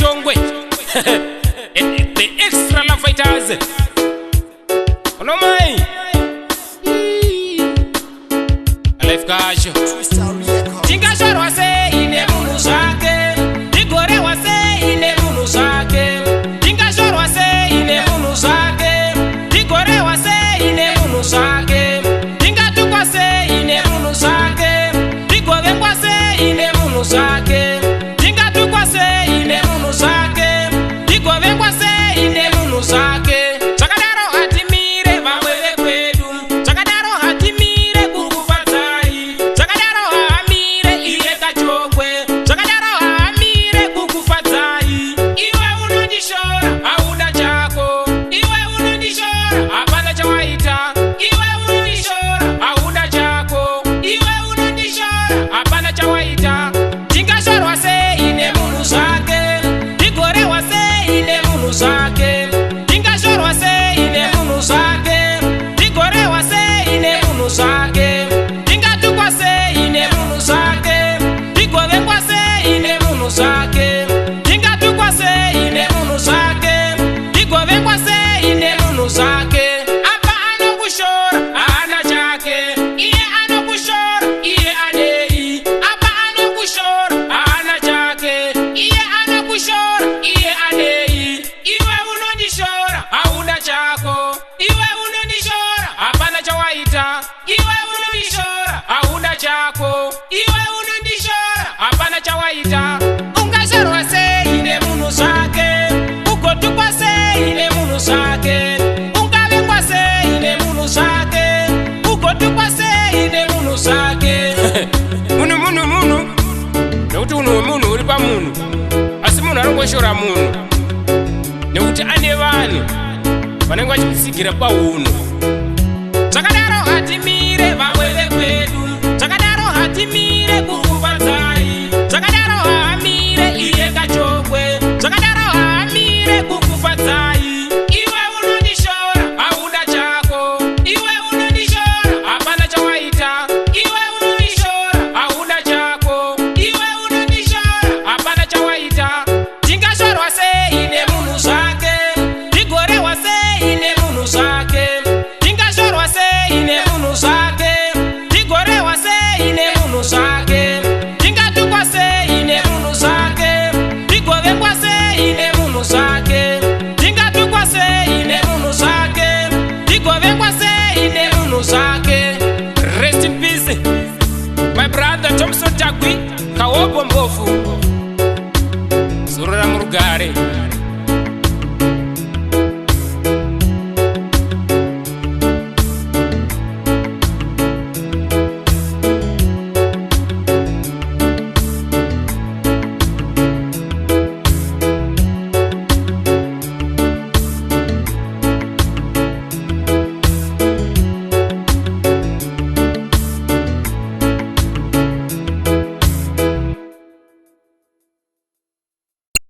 Chongwe. The extra love fighters. Ono mai. Life kasho. Tingasho wase ine munu zake. Digore wase ine munu zake. Tingasho wase ine munu zake. Digore wase ine munu zake. Tingatu kwase ine munu zake. Digore kwase ine munu zake. Tingatu kwase ine munu zake. Digore kwase ine munu zake. Chakadaro hatimire vamwele kwedu. Chakadaro hatimire kukufatai. Chakadaro hamire iye kachokwe. Chakadaro hamire kukufatai. Iwe unondishora hauna chako. Iwe unondishora hapana chawaita. Iwe unondishora hauna chako. Iwe unondishora hapana chawaita. Tingashorwa se ine munu zake. Digore wase ine munu zake. Tingashorwa se ine munu zake. Digore wase ine munu zake. Tingatukwa se ine munu zake. Digore kwase ine munu zake. Tingatukwa se ine munu zake. Digore kwase ine munu zake. Apa anokushora ana chake. Iye anokushora iye anei. Apa anokushora ana chake. Iye anokushora iye anei. Iwe unondishora hauna chako. Iwe unondishora hapana chawaita. Iwe unondishora hauna chako. Iwe unondishora hapana chawaita. Ungashorwa se ine munu zake. Ukotukwa se ine munu zake. Ungavengwa se ine munu zake. Ukotukwa se ine munu zake. Munu nekuti uno munhu uri pamunhu asi munhu arongoshora munhu nekuti ane vanhu vanenge vachimutsigira paunhu. Zvakadaro hatimire vamwe vekwedu. Zvakadaro hatimire kukufadzai. Zvakadaro haamire iye kachokwe. Zvakadaro haamire kukufadzai. Iwe unondishora hauna chako. Iwe unondishora hapana chawaita. Iwe unondishora hauna chako. Iwe unondishora hapana chawaita. Tingashorwa se ine munhu zake. Digore wase ine munhu zake. Tingashorwa se ine munhu zake. Digore wase ine munhu zake. Tingatukwa se ine munhu zake. Digore kwase ine munhu zake. Tingatukwa se ine munhu zake. Digore kwase ine munhu zake. Rest in peace, my brother Thompson Tagwi Kawobo Mbofu. Zurura murugare.